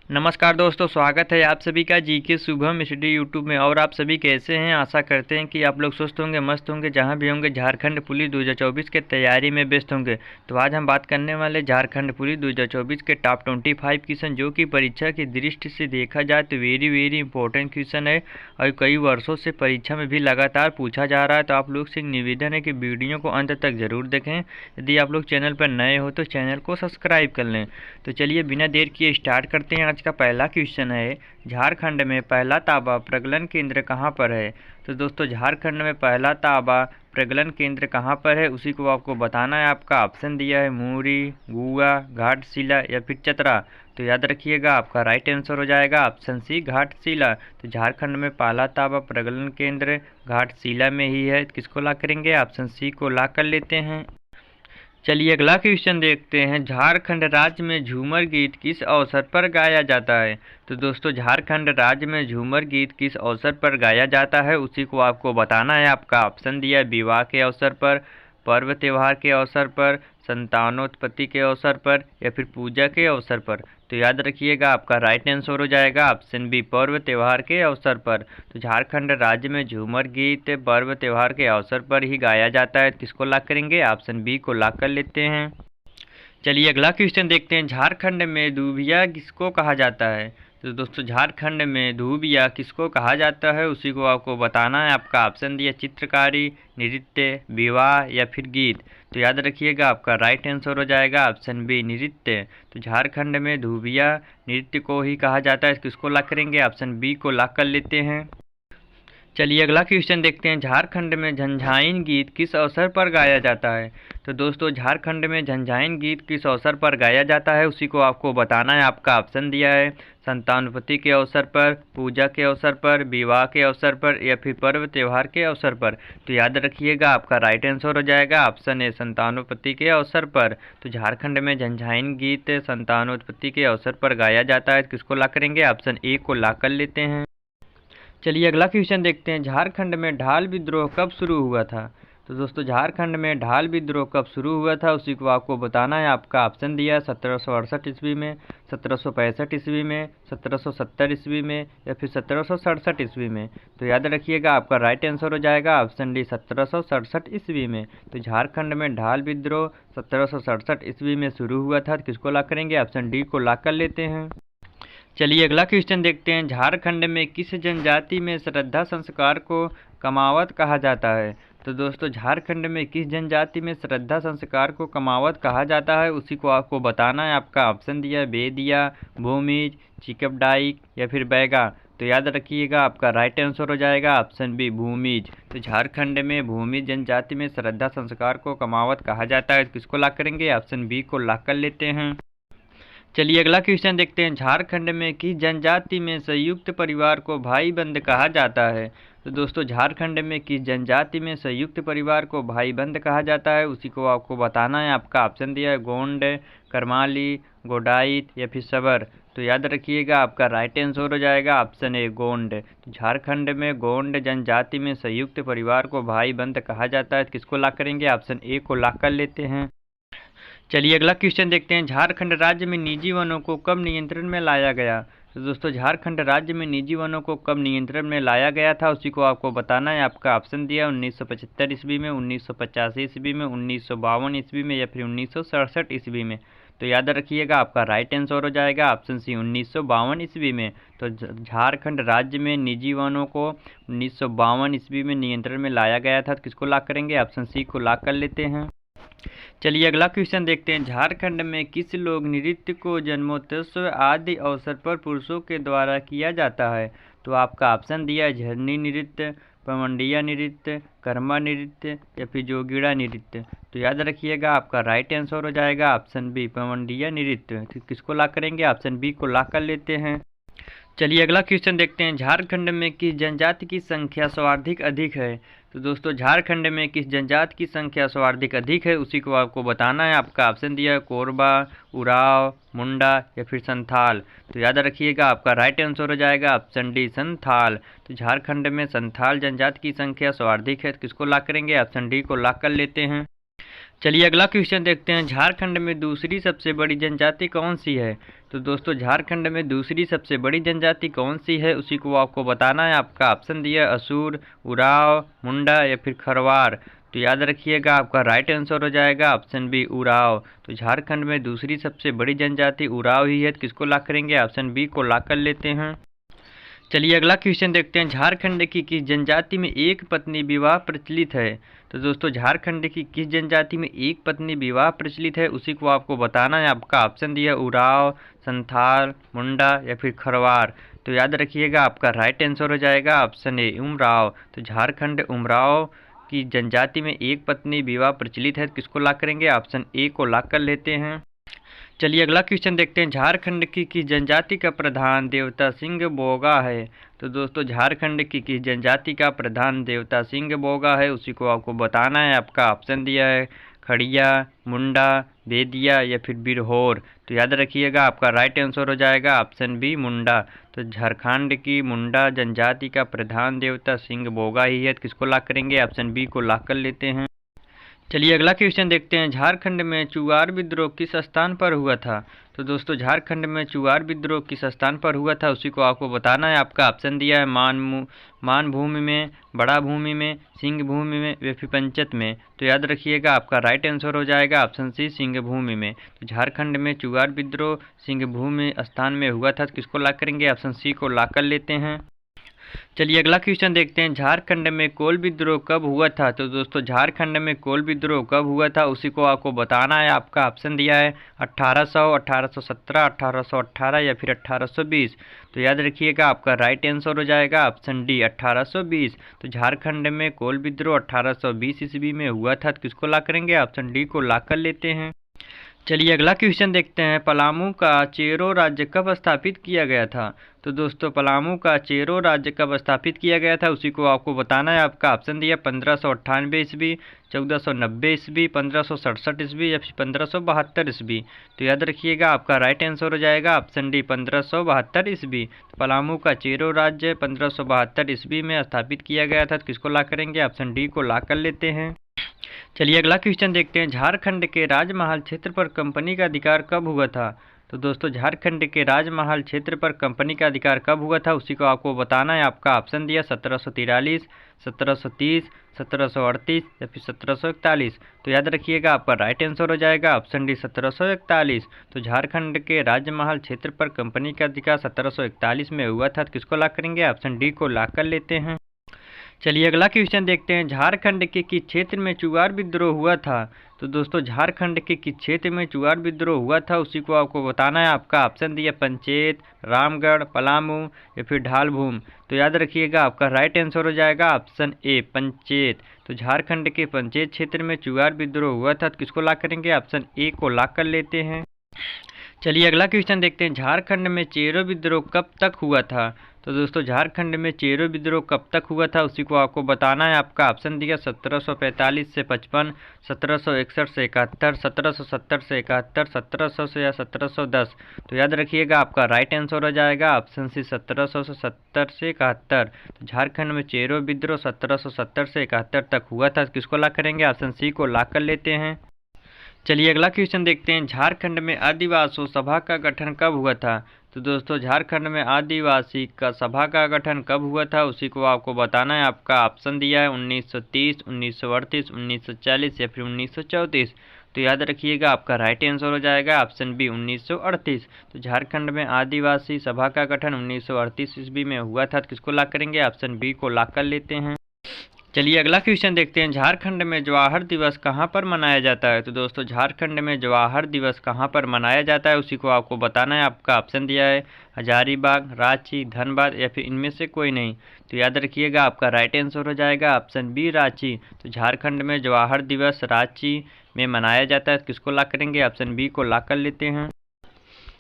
नमस्कार दोस्तों, स्वागत है आप सभी का जीके शुभम स्टडी यूट्यूब में। और आप सभी कैसे हैं? आशा करते हैं कि आप लोग स्वस्थ होंगे, मस्त होंगे, जहां भी होंगे। झारखंड पुलिस 2024 के तैयारी में व्यस्त होंगे। तो आज हम बात करने वाले झारखंड पुलिस 2024 के टॉप 25 क्वेश्चन, जो कि परीक्षा की दृष्टि से देखा जाए तो वेरी इंपॉर्टेंट क्वेश्चन है और कई वर्षों से परीक्षा में भी लगातार पूछा जा रहा है। तो आप लोग से एक निवेदन है कि वीडियो को अंत तक जरूर देखें। यदि आप लोग चैनल पर नए हो तो चैनल को सब्सक्राइब कर लें। तो चलिए बिना देर किए स्टार्ट करते हैं। आज का पहला क्वेश्चन है, झारखंड में पहला ताबा प्रगलन केंद्र कहाँ पर है? तो दोस्तों, झारखंड में पहला ताबा प्रगलन केंद्र कहाँ पर है, उसी को आपको बताना है। आपका ऑप्शन दिया है मुरी, गुआ, घाटशिला या फिर चतरा। तो याद रखिएगा, आपका राइट आंसर हो जाएगा ऑप्शन सी, घाटशिला। तो झारखंड में पहला ताबा प्रगलन केंद्र घाटशिला में ही है। किसको ला करेंगे? ऑप्शन सी को ला कर लेते हैं। चलिए अगला क्वेश्चन देखते हैं, झारखंड राज्य में झूमर गीत किस अवसर पर गाया जाता है? तो दोस्तों, झारखंड राज्य में झूमर गीत किस अवसर पर गाया जाता है, उसी को आपको बताना है। आपका ऑप्शन दिया है विवाह के अवसर पर, पर्व त्यौहार के अवसर पर, संतानोत्पत्ति के अवसर पर या फिर पूजा के अवसर पर। तो याद रखिएगा, आपका राइट आंसर हो जाएगा ऑप्शन बी, पर्व त्यौहार के अवसर पर। तो झारखंड राज्य में झूमर गीत पर्व त्यौहार के अवसर पर ही गाया जाता है। किसको ला करेंगे? ऑप्शन बी को ला कर लेते हैं। चलिए अगला क्वेश्चन देखते हैं, झारखंड में दूबिया किसको कहा जाता है? तो दोस्तों, झारखंड में दूबिया किसको कहा जाता है, उसी को आपको बताना है। आपका ऑप्शन दिया चित्रकारी, नृत्य, विवाह या फिर गीत। तो याद रखिएगा, आपका राइट आंसर हो जाएगा ऑप्शन बी, नृत्य। तो झारखंड में दूबिया नृत्य को ही कहा जाता है। किसको ला करेंगे? ऑप्शन बी को ला कर लेते हैं। चलिए अगला क्वेश्चन देखते हैं, झारखंड में झंझाइन गीत किस अवसर पर गाया जाता है? तो दोस्तों, झारखंड में झंझाइन गीत किस अवसर पर गाया जाता है, उसी को आपको बताना है। आपका ऑप्शन दिया है संतानोत्पत्ति के अवसर पर, पूजा के अवसर पर, विवाह के अवसर पर या फिर पर्व त्यौहार के अवसर पर। तो याद रखिएगा, आपका राइट आंसर हो जाएगा ऑप्शन ए, संतानोत्पत्ति के अवसर पर। तो झारखंड में झंझाइन गीत संतानोत्पत्ति के अवसर पर गाया जाता है। किसको ला करेंगे? ऑप्शन ए को ला कर लेते हैं। चलिए अगला क्वेश्चन देखते हैं, झारखंड में ढाल विद्रोह कब शुरू हुआ था? तो दोस्तों, झारखंड में ढाल विद्रोह कब शुरू हुआ था, उसी को आपको बताना है। आपका ऑप्शन दिया है 1768 ईस्वी में, 1765 ईस्वी में, 1770 ईस्वी में या फिर 1767 ईस्वी में। तो याद रखिएगा, आपका राइट आंसर हो जाएगा ऑप्शन डी, 1767 ईस्वी में। तो झारखंड में ढाल विद्रोह 1767 ईस्वी में शुरू हुआ था। किसको ला करेंगे? ऑप्शन डी को ला कर लेते हैं। चलिए अगला क्वेश्चन देखते हैं, झारखंड में किस जनजाति में श्रद्धा संस्कार को कमावत कहा जाता है? तो दोस्तों, झारखंड में किस जनजाति में श्रद्धा संस्कार को कमावत कहा जाता है, उसी को आपको बताना है। आपका ऑप्शन दिया है बेदिया, भूमिज, चिकपडाइक या फिर बैगा। तो याद रखिएगा, आपका राइट आंसर हो जाएगा ऑप्शन बी, भूमिज। तो झारखंड में भूमिज जनजाति में श्रद्धा संस्कार को कमावत कहा जाता है। किसको ला करेंगे? ऑप्शन बी को ला कर लेते हैं। चलिए अगला क्वेश्चन देखते हैं, झारखंड में किस जनजाति में संयुक्त परिवार को भाई बंद कहा जाता है? तो दोस्तों, झारखंड में किस जनजाति में संयुक्त परिवार को भाई बंद कहा जाता है, उसी को आपको बताना है। आपका ऑप्शन दिया है गोंड, करमाली, गोडाइत या फिर सबर। तो याद रखिएगा, आपका राइट आंसर हो जाएगा ऑप्शन ए, गोंड। तो झारखंड में गोंड जनजाति में संयुक्त परिवार को भाई बंद कहा जाता है। किसको ला करेंगे? ऑप्शन ए को ला कर लेते हैं। चलिए अगला क्वेश्चन देखते हैं, झारखंड राज्य में निजी वनों को कब नियंत्रण में लाया गया? तो दोस्तों, झारखंड राज्य में निजी वनों को कब नियंत्रण में लाया गया था, उसी को आपको बताना है। आपका ऑप्शन दिया 1975 ईस्वी में, 1985 ईस्वी में, 1952 ईस्वी में या फिर 1967 ईस्वी में। तो याद रखिएगा, आपका राइट आंसर हो जाएगा ऑप्शन सी, 1952 ईस्वी में। तो झारखंड राज्य में निजी वनों को 1952 ईस्वी में नियंत्रण में लाया गया था। किसको ला करेंगे? ऑप्शन सी को ला कर लेते हैं। चलिए अगला क्वेश्चन देखते हैं, झारखंड में किस लोक नृत्य को जन्मोत्सव आदि अवसर पर पुरुषों के द्वारा किया जाता है? तो आपका ऑप्शन दिया है झरनी नृत्य, पवंडिया नृत्य, कर्मा नृत्य या फिर जोगीड़ा नृत्य। तो याद रखिएगा, आपका राइट आंसर हो जाएगा ऑप्शन बी, पवंडिया नृत्य। तो किसको ला करेंगे? ऑप्शन बी को ला कर लेते हैं। चलिए अगला क्वेश्चन देखते हैं, झारखंड में किस जनजाति की संख्या सर्वाधिक अधिक है? तो दोस्तों, झारखंड में किस जनजाति की संख्या सर्वाधिक अधिक है, उसी को आपको बताना है। आपका ऑप्शन दिया है कोरबा, उराव, मुंडा या फिर संथाल। तो याद रखिएगा, आपका राइट आंसर हो जाएगा ऑप्शन डी, संथाल। तो झारखंड में संथाल जनजाति की संख्या सर्वाधिक है। किसको ला करेंगे? ऑप्शन डी को ला कर लेते हैं। चलिए अगला क्वेश्चन देखते हैं, झारखंड में दूसरी सबसे बड़ी जनजाति कौन सी है? तो दोस्तों झारखंड में दूसरी सबसे बड़ी जनजाति कौन सी है, उसी को आपको बताना है। आपका ऑप्शन दिया असुर, उराव, मुंडा या फिर खरवार। तो याद रखिएगा आपका राइट आंसर हो जाएगा ऑप्शन बी उराव। तो झारखंड में दूसरी सबसे बड़ी जनजाति उराव ही है। किसको लॉक करेंगे, ऑप्शन बी को लॉक कर लेते हैं। चलिए अगला क्वेश्चन देखते हैं। झारखंड की किस जनजाति में एक पत्नी विवाह प्रचलित है। तो दोस्तों झारखंड की किस जनजाति में एक पत्नी विवाह प्रचलित है, उसी को आपको बताना है। आपका ऑप्शन दिया उराव, संथाल, मुंडा या फिर खरवार। तो याद रखिएगा आपका राइट आंसर हो जाएगा ऑप्शन ए उमराव। तो झारखंड उमराव की जनजाति में एक पत्नी विवाह प्रचलित है। किसको लॉक करेंगे, ऑप्शन ए को लॉक कर लेते हैं। चलिए अगला क्वेश्चन देखते हैं। झारखंड की किस जनजाति का प्रधान देवता सिंह बोगा है। तो दोस्तों झारखंड की किस जनजाति का प्रधान देवता सिंह बोगा है, उसी को आपको बताना है। आपका ऑप्शन दिया है खड़िया, मुंडा, बेदिया या फिर बिरहोर। तो याद रखिएगा आपका राइट आंसर हो जाएगा ऑप्शन बी मुंडा। तो झारखंड की मुंडा जनजाति का प्रधान देवता सिंह बोगा ही है। किसको लॉक करेंगे, ऑप्शन बी को लॉक कर लेते हैं। चलिए अगला क्वेश्चन देखते हैं। झारखंड में चुआर विद्रोह किस स्थान पर हुआ था। तो दोस्तों झारखंड में चुआर विद्रोह किस स्थान पर हुआ था, उसी को आपको बताना है। आपका ऑप्शन दिया है मानभूमि में, बड़ा भूमि में, सिंह भूमि में या फिर पंचत में। तो याद रखिएगा आपका राइट आंसर हो जाएगा ऑप्शन सी सिंह भूमि में। तो झारखंड में चुआर विद्रोह सिंह भूमि स्थान में हुआ था। किसको लॉक करेंगे, ऑप्शन सी को लॉक कर लेते हैं। चलिए अगला क्वेश्चन देखते हैं। झारखंड में कोल विद्रोह कब हुआ था। तो दोस्तों झारखंड में कोल विद्रोह कब हुआ था, उसी को आपको बताना है। आपका ऑप्शन दिया है 1800, 1817, 1818 या फिर 1820। तो याद रखिएगा आपका राइट आंसर हो जाएगा ऑप्शन डी 1820। तो झारखंड में कोल विद्रोह 1820 ईस्वी में हुआ था। तो किसको लॉक करेंगे, ऑप्शन डी को लॉक कर लेते हैं। चलिए अगला क्वेश्चन देखते हैं। पलामू का चेरो राज्य कब स्थापित किया गया था। तो दोस्तों पलामू का चेरो राज्य कब स्थापित किया गया था, उसी को आपको बताना है। आपका ऑप्शन दिया 1598 ईस्वी, 1490 ईस्वी, 1567 ईस्वी या फिर 1572 ईस्वी। तो याद रखिएगा आपका राइट आंसर हो जाएगा ऑप्शन डी 1572 ईस्वी। तो पलामू का चेरो राज्य 1572 ईस्वी में स्थापित किया गया था। तो किसको लॉक करेंगे, ऑप्शन डी को लॉक कर लेते हैं। चलिए अगला क्वेश्चन देखते हैं। झारखंड के राजमहल क्षेत्र पर कंपनी का अधिकार कब हुआ था। तो दोस्तों झारखंड के राजमहल क्षेत्र पर कंपनी का अधिकार कब हुआ था, उसी को आपको बताना है। आपका ऑप्शन दिया 1743, 1730, 1738 या फिर 1741। तो याद रखिएगा आपका राइट आंसर हो जाएगा ऑप्शन डी 1741। तो झारखंड के राजमहल क्षेत्र पर कंपनी का अधिकार 1741 में हुआ था। तो किसको लॉक करेंगे, ऑप्शन डी को लॉक कर लेते हैं। चलिए अगला क्वेश्चन देखते हैं। झारखंड के किस क्षेत्र में चुआर विद्रोह हुआ था। तो दोस्तों झारखंड के किस क्षेत्र में चुआर विद्रोह हुआ था, उसी को आपको बताना है। आपका ऑप्शन दिया पंचेत, रामगढ़, पलामू या फिर ढालभूम। तो याद रखिएगा आपका राइट आंसर हो जाएगा ऑप्शन ए पंचेत। तो झारखंड के पंचेत क्षेत्र में चुआर विद्रोह हुआ था। तो किसको लॉक करेंगे, ऑप्शन ए को लॉक कर लेते हैं। चलिए अगला क्वेश्चन देखते हैं। झारखंड में चेरो विद्रोह कब तक हुआ था। तो दोस्तों झारखंड में चेरो विद्रोह कब तक हुआ था, उसी को आपको बताना है। आपका ऑप्शन दिया 1745 से 55, 1761 से 71, 1770 से 71, 1700 से या 1710। तो याद रखिएगा आपका राइट आंसर हो जाएगा ऑप्शन सी 1700 से 70 से 71। तो झारखंड में चेरो विद्रोह 1770 से 71 तक हुआ था। किसको लॉक करेंगे, ऑप्शन सी को लॉक कर लेते हैं। चलिए अगला क्वेश्चन देखते हैं। झारखंड में आदिवासी सभा का गठन कब हुआ था। तो दोस्तों झारखंड में आदिवासी का सभा का गठन कब हुआ था, उसी को आपको बताना है। आपका ऑप्शन दिया है 1930, 1938, 1940 या फिर 1934। तो याद रखिएगा आपका राइट आंसर हो जाएगा ऑप्शन बी 1938। तो झारखंड में आदिवासी सभा का गठन 1938 ईस्वी में हुआ था। तो किसको लॉक करेंगे, ऑप्शन बी को लॉक कर लेते हैं। चलिए अगला क्वेश्चन देखते हैं। झारखंड में जवाहर दिवस कहाँ पर मनाया जाता है। तो दोस्तों झारखंड में जवाहर दिवस कहाँ पर मनाया जाता है, उसी को आपको बताना है। आपका ऑप्शन दिया है हजारीबाग, रांची, धनबाद या फिर इनमें से कोई नहीं। तो याद रखिएगा आपका राइट आंसर हो जाएगा ऑप्शन बी रांची। तो झारखंड में जवाहर दिवस रांची में मनाया जाता है। किसको लॉक करेंगे, ऑप्शन बी को लॉक कर लेते हैं।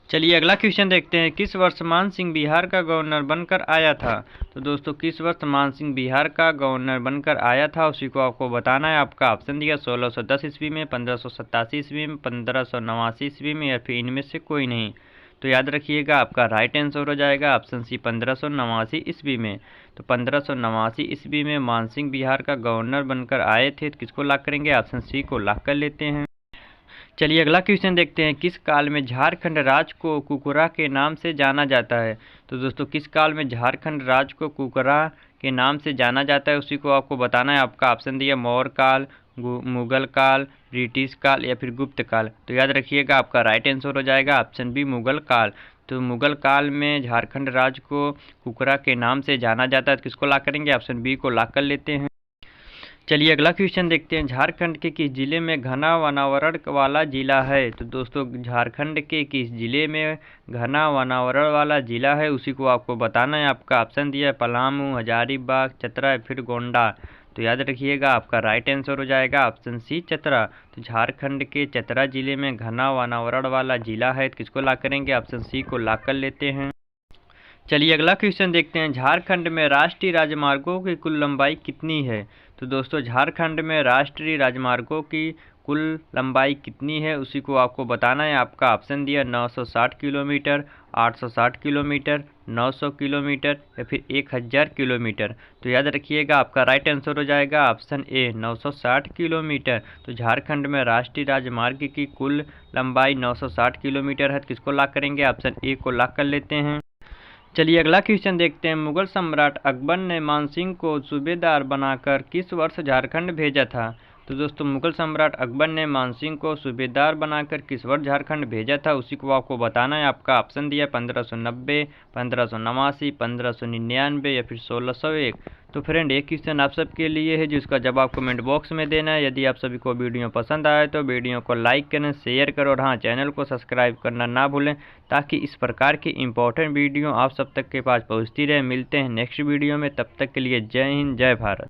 चलिए अगला क्वेश्चन देखते हैं। किस वर्ष मान सिंह बिहार का गवर्नर बनकर आया था। तो दोस्तों किस वर्ष मान सिंह बिहार का गवर्नर बनकर आया था, उसी को आपको बताना है। आपका ऑप्शन दिया 1610 ईस्वी में, 1587 ईस्वी में, 1589 ईस्वी में या फिर इनमें से कोई नहीं। तो याद रखिएगा आपका राइट आंसर हो जाएगा ऑप्शन सी 1589 ईस्वी में। तो 1589 ईस्वी में मान सिंह बिहार का गवर्नर बनकर आए थे। तो किसको लॉक करेंगे, ऑप्शन सी को लॉक कर लेते हैं। चलिए अगला क्वेश्चन देखते हैं। किस काल में झारखंड राज्य को कुकुरा के नाम से जाना जाता है? तो दोस्तों किस काल में झारखंड राज्य को कुकुरा के नाम से जाना जाता है, उसी को आपको बताना है। आपका ऑप्शन दिया मौर्य काल, मुगल काल, ब्रिटिश काल या फिर गुप्त काल। तो याद रखिएगा आपका राइट आंसर हो जाएगा ऑप्शन बी मुगल काल। तो मुगल काल में झारखंड राज्य को कुकुरा के नाम से जाना जाता है। तो किसको लॉक करेंगे? ऑप्शन बी को लॉक कर लेते हैं। चलिए अगला क्वेश्चन देखते हैं। झारखंड के किस जिले में घना वनावरण वाला जिला है? तो दोस्तों झारखंड के किस जिले में घना वनावरण वाला जिला है, उसी को आपको बताना है। आपका ऑप्शन दिया है पलामू, हजारीबाग, चतरा या फिर गोंडा। तो याद रखिएगा आपका राइट आंसर हो जाएगा ऑप्शन सी चतरा। तो झारखंड के चतरा जिले में घना वनावरण वाला जिला है। तो किसको लॉक करेंगे? ऑप्शन सी को लॉक कर लेते हैं। चलिए अगला क्वेश्चन देखते हैं। झारखंड में राष्ट्रीय राजमार्गों की कुल लंबाई कितनी है? तो दोस्तों झारखंड में राष्ट्रीय राजमार्गों की कुल लंबाई कितनी है, उसी को आपको बताना है। आपका ऑप्शन दिया 960 किलोमीटर, 860 किलोमीटर, 900 किलोमीटर या फिर 1000 किलोमीटर। तो याद रखिएगा आपका राइट आंसर हो जाएगा ऑप्शन ए 960 किलोमीटर। तो झारखंड में राष्ट्रीय राजमार्ग की कुल लंबाई 960 किलोमीटर है। किसको लॉक करेंगे? ऑप्शन ए को लॉक कर लेते हैं। चलिए अगला क्वेश्चन देखते हैं। मुगल सम्राट अकबर ने मानसिंह को सूबेदार बनाकर किस वर्ष झारखंड भेजा था? तो दोस्तों मुगल सम्राट अकबर ने मानसिंह को सूबेदार बनाकर किस वर्ष झारखंड भेजा था, उसी को आपको बताना है। आपका ऑप्शन दिया 1590, 1589, 1599 या फिर 1601। तो फ्रेंड एक क्वेश्चन आप सबके लिए है जिसका जवाब कमेंट बॉक्स में देना है। यदि आप सभी को वीडियो पसंद आए तो वीडियो को लाइक करें, शेयर करें और हाँ चैनल को सब्सक्राइब करना ना भूलें, ताकि इस प्रकार की इंपॉर्टेंट वीडियो आप सब तक के पास पहुंचती रहे। मिलते हैं नेक्स्ट वीडियो में, तब तक के लिए जय हिंद, जय भारत।